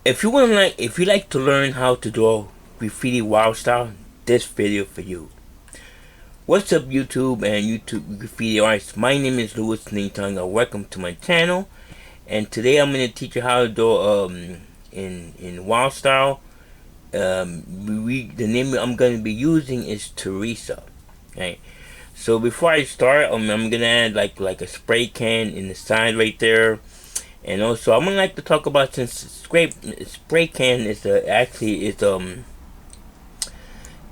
if you like to learn how to draw graffiti wild style, this video for you. What's up, YouTube and YouTube graffiti artists? My name is Louis Nintanga. Welcome to my channel, and today I'm gonna teach you how to draw in wild style. The name I'm gonna be using is Teresa. Okay. So before I start, I'm gonna add like a spray can in the side right there. And also, I'm gonna like to talk about, since spray can is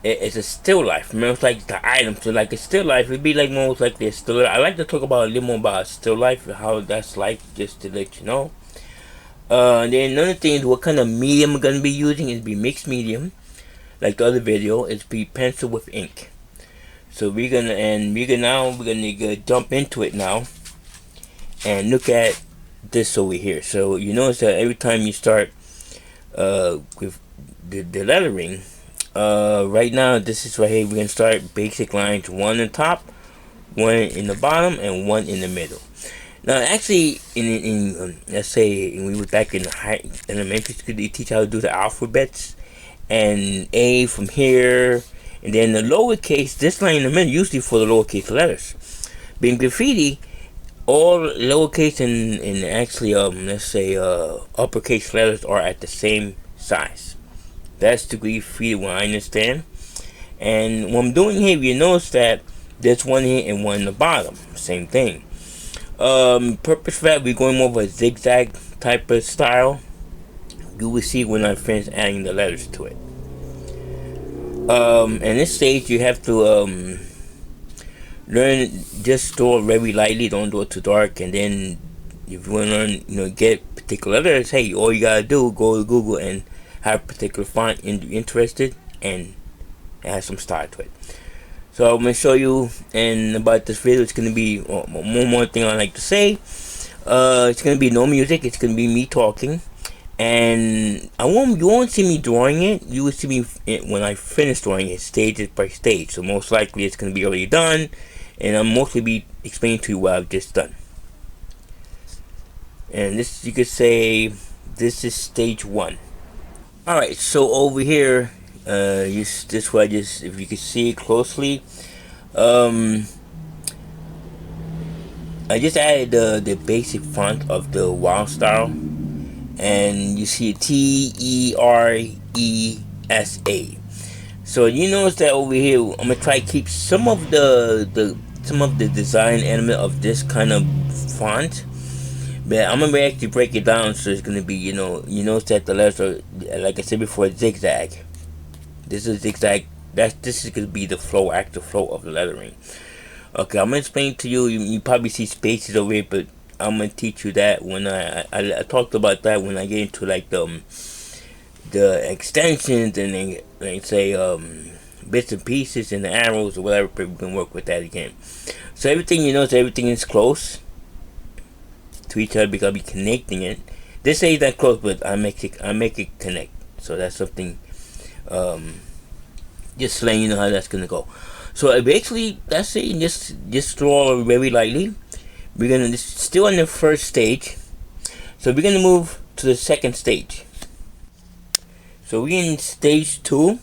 it's a still life. Remember, it's like the item. So like a still life, it'd be like most likely a still life. I like to talk about a little more about still life and how that's like, just to let you know. Then another thing is what kind of medium I'm gonna be using is be mixed medium, like the other video. It's be pencil with ink. So we're gonna jump into it now and look at this over here. So you notice that every time you start with the lettering, right now this is right here, we're gonna start basic lines, one on the top, one in the bottom, and one in the middle. Now actually in let's say when we were back in the elementary school, they teach how to do the alphabets, and A from here, and then the lowercase, this line in the middle usually for the lowercase letters. Being graffiti, all lowercase and actually let's say uppercase letters are at the same size. That's the graffiti what I understand. And what I'm doing here, you notice that there's one here and one in the bottom, same thing. Purpose for that, we're going more of a zigzag type of style. You will see when I finish adding the letters to it. In this stage you have to learn, just draw very lightly, don't draw too dark. And then if you want to learn, get particular letters, hey, all you gotta do, go to Google and have a particular font interested and add some style to it. So I'm gonna show you, and about this video, it's gonna be one more thing I like to say. It's gonna be no music, it's gonna be me talking, and you won't see me drawing it. You will see me when I finish drawing it, stage by stage. So most likely it's gonna be already done, and I'll mostly be explaining to you what I've just done. And this, you could say, this is stage 1. Alright, so over here, this way, if you can see it closely, I just added the basic font of the Wildstyle, and you see Teresa. So you notice that over here, I'm gonna try to keep some of the design element of this kind of font, but I'm gonna actually break it down. So it's gonna be, you notice that the letters are, like I said before, zigzag. This is zigzag. This is gonna be the active flow of the lettering. Okay, I'm gonna explain to you. You probably see spaces over here, but I'm gonna teach you that when I talked about that when I get into like the extensions and then, like say bits and pieces and the arrows or whatever. We can work with that again. So everything, everything is close to each other because I'll be connecting it. This ain't that close, but I make it connect. So that's something. Just letting you know how that's gonna go. So basically, that's it. Just draw very lightly. We're gonna still in the first stage, so we're gonna move to the second stage. So we're in stage 2.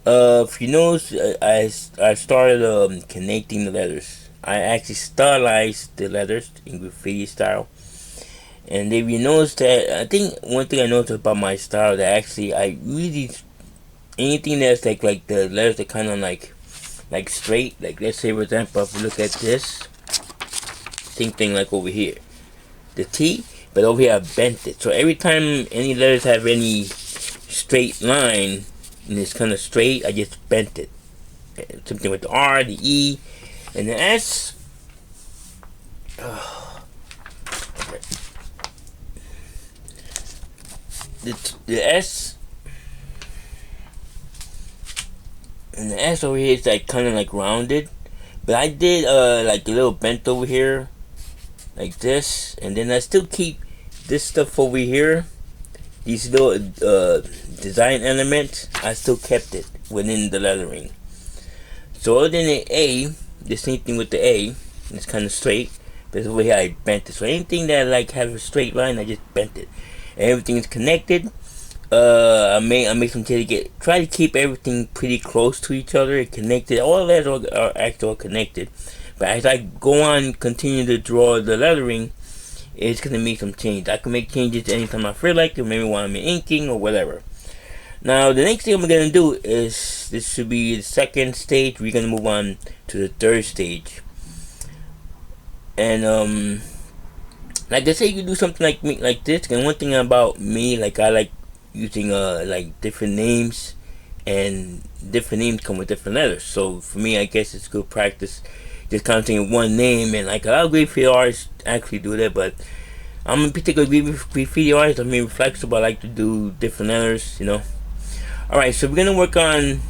If you notice, I started connecting the letters. I actually stylized the letters in graffiti style. And if you notice that, I think one thing I noticed about my style, that actually I really, anything that's like the letters are kind of like straight. Like let's say for example, if you look at this, same thing like over here, the T, but over here I bent it. So every time any letters have any straight line and it's kind of straight, I just bent it. Something with the R, the E, and the S. The S and the S over here is like kind of like rounded, but I did like a little bent over here like this, and then I still keep this stuff over here, these little design elements. I still kept it within the lettering. So other than the A, the same thing with the A, it's kind of straight, but over here I bent it. So anything that like has a straight line, I just bent it. Everything's connected. I make some try to keep everything pretty close to each other and connected. All the letters are actually all connected. But as I go on, continue to draw the lettering, it's gonna make some change. I can make changes anytime I feel like it, maybe when I'm inking or whatever. Now the next thing I'm gonna do is, this should be the second stage. We're gonna move on to the third stage. And like I say, you do something like me, like this. And one thing about me, like I like using like different names, and different names come with different letters. So for me, I guess it's good practice just counting one name. And like a lot of graffiti artists actually do that, but I'm a particular graffiti artist. I'm very flexible. I like to do different letters, you know. Alright, so we're gonna work on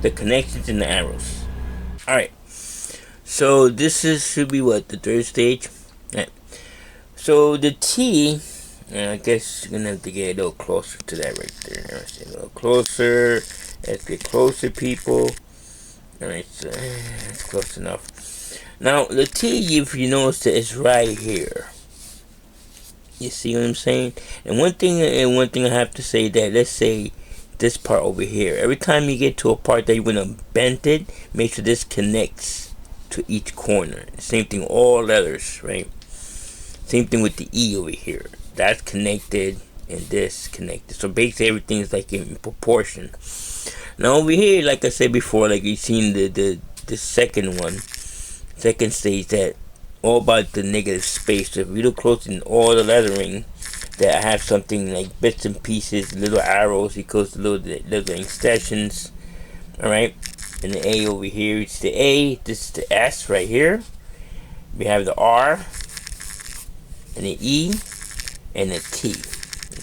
the connections and the arrows. Alright, so this should be what, the third stage. Right. So the T, I guess you're gonna have to get a little closer to that right there. Let's a little closer. Let's get closer, people. Alright, so that's close enough. Now the T, if you notice, is right here. You see what I'm saying? And one thing I have to say, that let's say this part over here, every time you get to a part that you want to bend it, make sure this connects to each corner. Same thing, all letters, right? Same thing with the E over here. That's connected and this connected. So basically everything is like in proportion. Now over here, like I said before, like you've seen the second one, second stage, that all about the negative space. So if you look close in all the lettering, that I have something like bits and pieces, little arrows equals to little extensions. Alright, and the A over here, it's the A, this is the S right here. We have the R and the E and the T.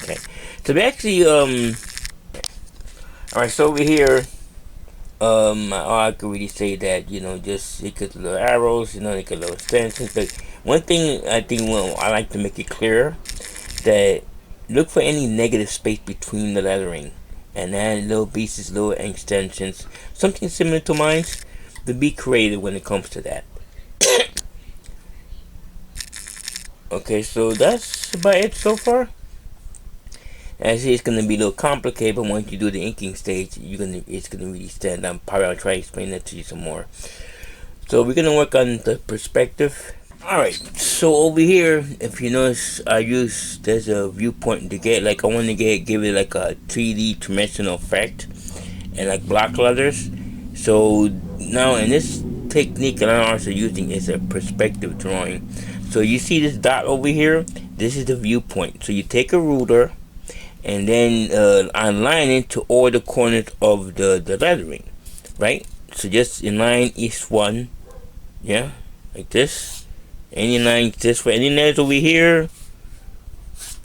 Okay, so we actually alright, so over here, I could really say that, you know, just it could little arrows, you know, they could little extensions. But one thing I think, well, I like to make it clear, that look for any negative space between the lettering, and add little pieces, little extensions, something similar to mine, to be creative when it comes to that. Okay, so that's about it so far. As it's gonna be a little complicated, but once you do the inking stage, it's gonna really stand out. Probably I'll try to explain that to you some more. So we're gonna work on the perspective. Alright, so over here, if you notice, there's a viewpoint to get, like I want to give it like a 3D dimensional effect, and like block letters. So now in this technique that I'm also using is a perspective drawing. So you see this dot over here, this is the viewpoint. So you take a ruler and then align it to all the corners of the lettering, right? So just align each one, yeah, like this. Any line, just for any letters over here,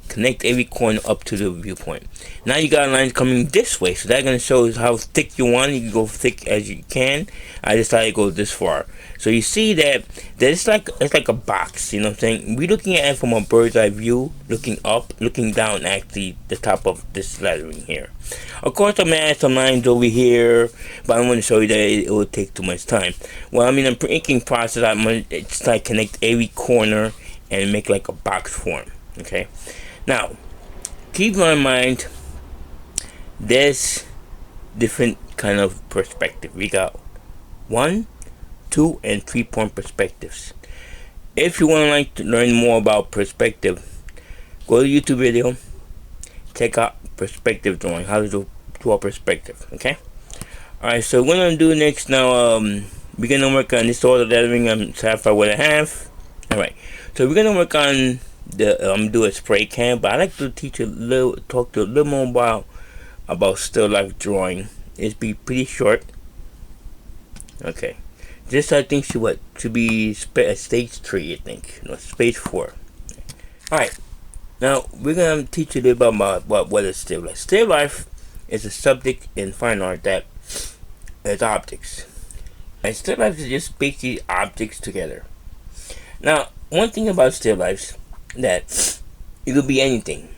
connect every corner up to the viewpoint. Now you got lines coming this way, so that's gonna show how thick you want. You can go thick as you can. I decided to go this far. So you see that it's like a box, you know what I'm saying? We're looking at it from a bird's eye view, looking up, looking down, actually the top of this lettering here. Of course, I'm gonna add some lines over here, but I want to show you that it will take too much time. Well, I mean, in the inking process, it's like connect every corner and make like a box form. Okay. Now, keep in mind, there's different kind of perspective. We got 1, 2, and 3-point perspectives. If you want to learn more about perspective, go to YouTube video, check out perspective drawing, how to draw perspective. Okay. All right. So what I'm gonna do next now, we're gonna work on this order lettering. I'm satisfied with a half. All right. So we're gonna work on do a spray can, but I like to talk to a little more about still life drawing. It's be pretty short. Okay, this I think should be stage 3. I think, no, stage 4. All right, now we're gonna teach you a little bit about what is still life. Still life is a subject in fine art that is objects, and still life is just basically objects together. Now, one thing about still lifes, that it could be anything.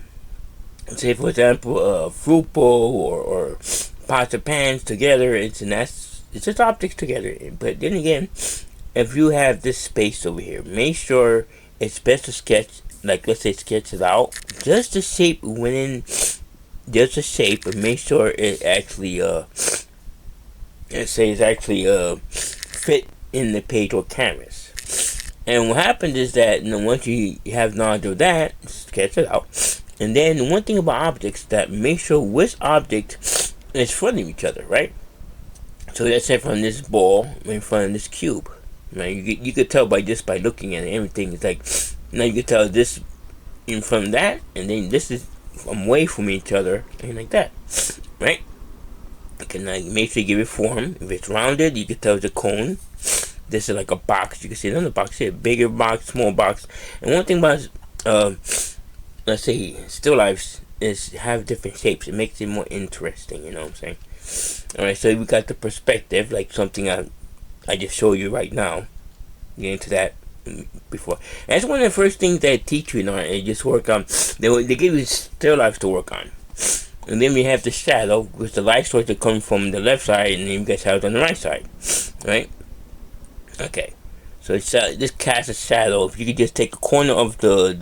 Say for example, a fruit bowl or pots of pans together. It's just objects together. But then again, if you have this space over here, make sure it's best to sketch like let's say sketch it out, just the shape within, just the shape, and make sure it actually fit in the page or canvas. And what happens is that, you know, once you have knowledge of that, sketch it out. And then one thing about objects, that make sure which object is in front of each other, right? So let's say from this ball in front of this cube, right? You could tell by just by looking at it, everything is like, now you could tell this in front of that, and then this is away from each other, and like that, right? You can make sure you give it form. If it's rounded, you can tell it's a cone. This is like a box. You can see another box here, bigger box, small box. And one thing about let's say still lifes is have different shapes. It makes it more interesting. You know what I'm saying? All right. So we got the perspective, like something I just showed you right now. Get into that before. That's one of the first things they teach you in art. They just work on. They give you still lifes to work on. And then we have the shadow, which the light source that comes from the left side, and then you get shadows on the right side, right? Okay, so this casts a shadow. If you could just take a corner of the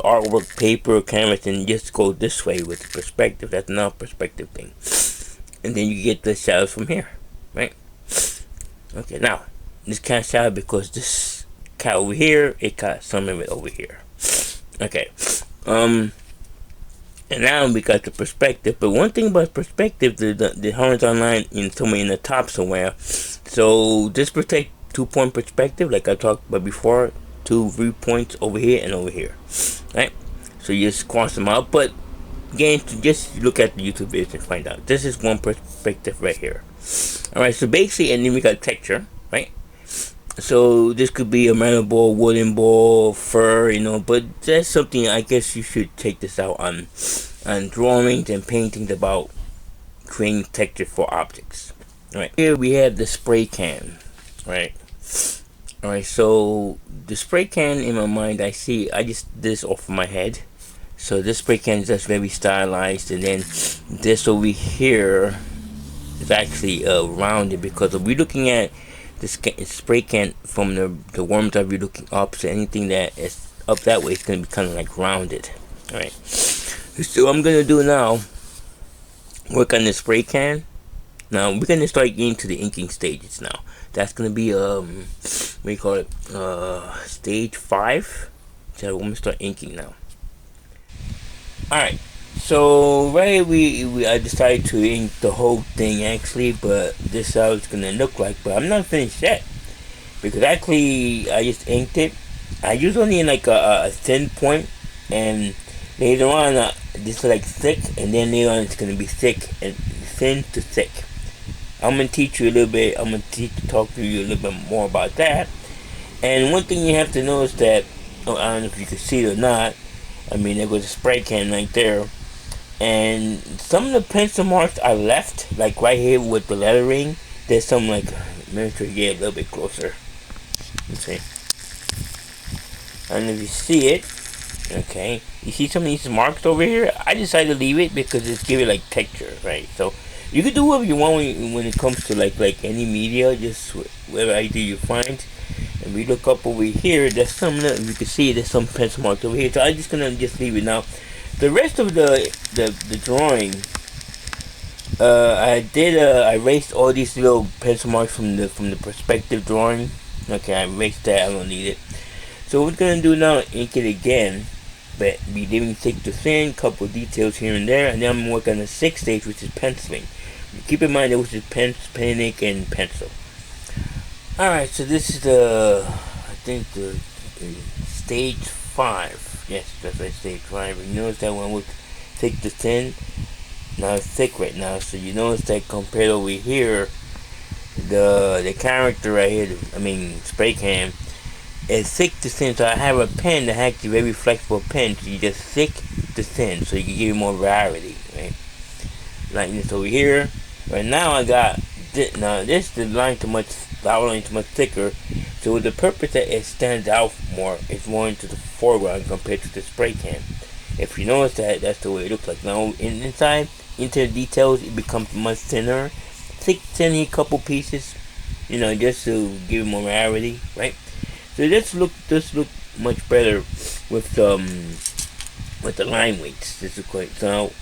artwork, paper, canvas, and just go this way with the perspective, that's another perspective thing. And then you get the shadows from here, right? Okay, now, this casts shadow because this cat over here, it casts some of it over here. Okay, and now we got the perspective. But one thing about perspective, the horizontal line in somewhere in the top somewhere. So this protect 2-point perspective, like I talked about before, 2 viewpoints over here and over here, right? So you just cross them out. But again, just look at the YouTube videos and find out. This is one perspective right here. All right. So basically, and then we got texture, right? So this could be a metal ball, wooden ball, fur, you know, but that's something I guess you should take this out on drawings and paintings about creating texture for objects. All right, here we have the spray can, right? All right, so the spray can in my mind, I just did this off of my head. So this spray can is just very stylized, and then this over here is actually rounded, because if we're looking at this spray can from the worms that we're looking up, so anything that is up that way is going to be kind of like rounded. All right, so what I'm going to do now, work on the spray can. Now we're going to start getting to the inking stages now. That's going to be what do you call it, stage 5. So I'm going to start inking now. Alright, so right, I decided to ink the whole thing actually, but this is how it's gonna look like. But I'm not finished yet, because actually I just inked it. I use only in like a thin point, and later on this is like thick, and then later on it's gonna be thick and thin to thick. I'm gonna teach you a little bit. I'm gonna talk to you a little bit more about that. And one thing you have to know is that, I don't know if you can see it or not. I mean, there was a spray can right there, and some of the pencil marks I left, like right here with the lettering. There's some like, maybe to get a little bit closer. Let's see. I don't know if you see it. Okay, you see some of these marks over here? I decided to leave it because it's giving like texture, right? So you can do whatever you want when it comes to like any media, just whatever idea you find. And we look up over here, there's some, you can see there's some pencil marks over here, so I'm just gonna leave it now. The rest of the drawing, I erased all these little pencil marks from the perspective drawing. Okay, I erased that, I don't need it. So what we're gonna do now, ink it again, but be leaving thick to thin, couple details here and there, and then I'm gonna work on the 6th stage, which is penciling. Keep in mind that which is pen, ink, and pencil. Alright, so this is I think the stage 5. Yes, that's right, stage 5. You notice that one was thick to thin. Now it's thick right now, so you notice that compared over here, the character right here, spray can, is thick to thin. So I have a pen that has a very flexible pen, so you just thick to thin, so you can give you more variety, right? Like this over here. Right now I got this. Now this the line too much. That line too much thicker, so the purpose that it stands out more, it's more into the foreground compared to the spray can. If you notice that, that's the way it looks like. Now inside, into the details, it becomes much thinner, thin a couple pieces, just to give it more variety, right? So let's look much better with the line weights. This is quite so.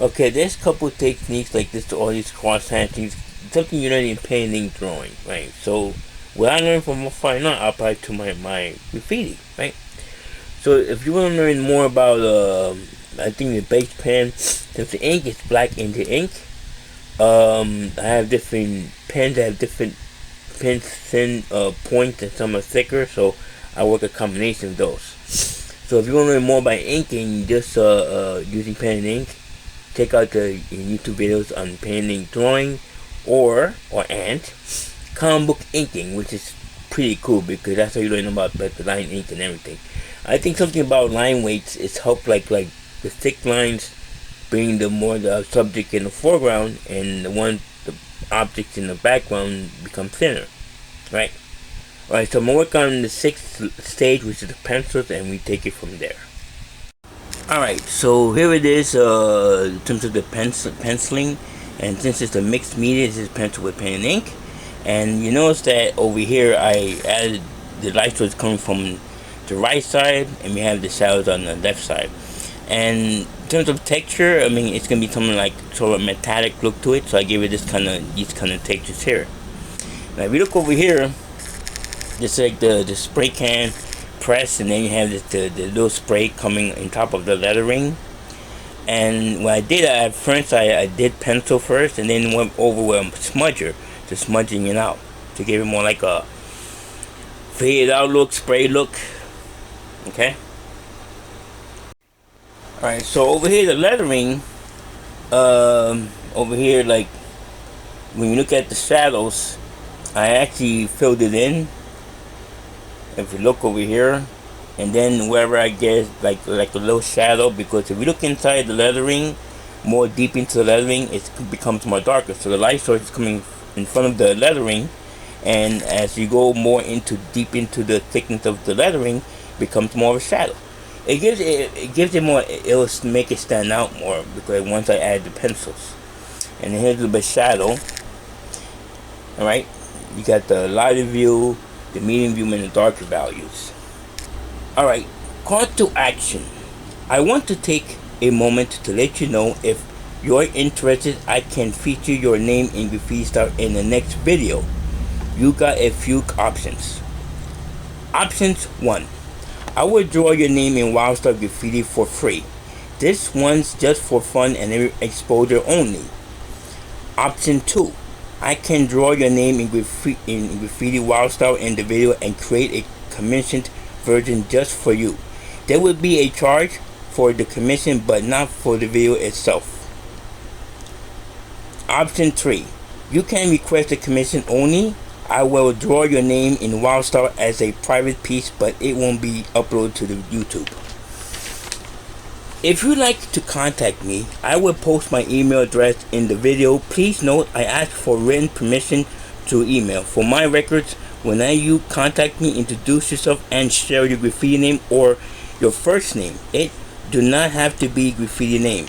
Okay, there's a couple of techniques like this, all these cross hatchings, something you learn in painting, drawing, right? So what I learned from fine art, I apply to my graffiti, right? So if you want to learn more about, I think the base pen, since the ink is black in the ink, I have different pens that have different pen thin points, and some are thicker, so I work a combination of those. So if you want to learn more about inking, just using pen and ink, check out the YouTube videos on painting, drawing, or comic book inking, which is pretty cool because that's how you learn about the line ink and everything. I think something about line weights is help like the thick lines bring the subject in the foreground, and the objects in the background become thinner, right? Alright, so I'm gonna work on the 6th stage, which is the pencils, and we take it from there. Alright, so here it is in terms of the penciling, and since it's a mixed media, this is pencil with pen and ink. And you notice that over here I added the light source coming from the right side, and we have the shadows on the left side. And in terms of texture, I mean, it's gonna be something like sort of metallic look to it, so I give it these kind of textures here. Now if you look over here, just like the spray can press, and then you have the little spray coming on top of the lettering. And what I did at first, I did pencil first, and then went over with a smudger, just smudging it out to give it more like a faded out look, spray look. Okay. Alright, so over here the lettering, over here, like when you look at the shadows, I actually filled it in. If you look over here, and then wherever I get like a little shadow, because if you look inside the lettering, more deep into the lettering, it becomes more darker. So the light source is coming in front of the lettering, and as you go more deep into the thickness of the lettering, it becomes more of a shadow. It gives it more. It'll make it stand out more because once I add the pencils, and then here's a little bit of shadow. All right, you got the lighter view, the medium view, and the darker values. Alright, call to action. I want to take a moment to let you know if you're interested, I can feature your name in Graffiti Style in the next video. You got a few options. Options 1. I will draw your name in Wildstyle Graffiti for free. This one's just for fun and exposure only. Option 2. I can draw your name in Graffiti Wildstyle in the video and create a commissioned version just for you. There will be a charge for the commission, but not for the video itself. Option 3. You can request a commission only. I will draw your name in Wildstyle as a private piece, but it won't be uploaded to the YouTube. If you'd like to contact me, I will post my email address in the video. Please note I ask for written permission to email. For my records, when you contact me, introduce yourself and share your graffiti name or your first name. It do not have to be graffiti name.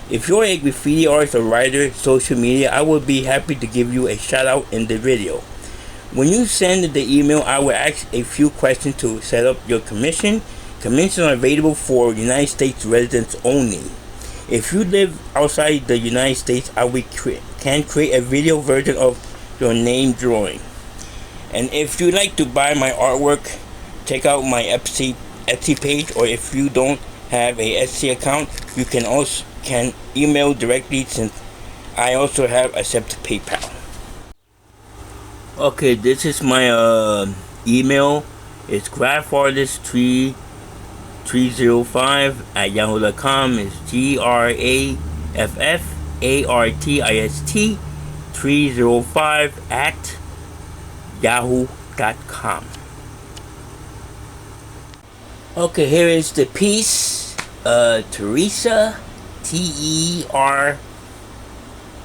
If you're a graffiti artist or writer, social media, I will be happy to give you a shout out in the video. When you send the email, I will ask a few questions to set up your commission. Commissions are available for United States residents only. If you live outside the United States, I can create a video version of your name drawing. And if you like to buy my artwork, check out my Etsy page, or if you don't have a Etsy account, you can email directly, since I also have accepted PayPal. Okay, this is my email. It's graffartist305@yahoo.com. It's graffartist305@yahoo.com. Okay, here is the piece. Teresa, Teresa.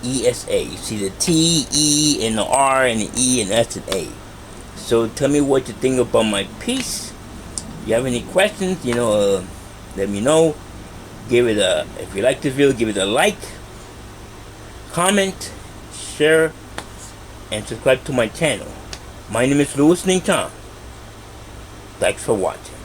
You see the T, E, and the R, and the E, and that's an A. So tell me what you think about my piece. If you have any questions, let me know. If you like this video, give it a like, comment, share, and subscribe to my channel. My name is Louis Ning Chan. Thanks for watching.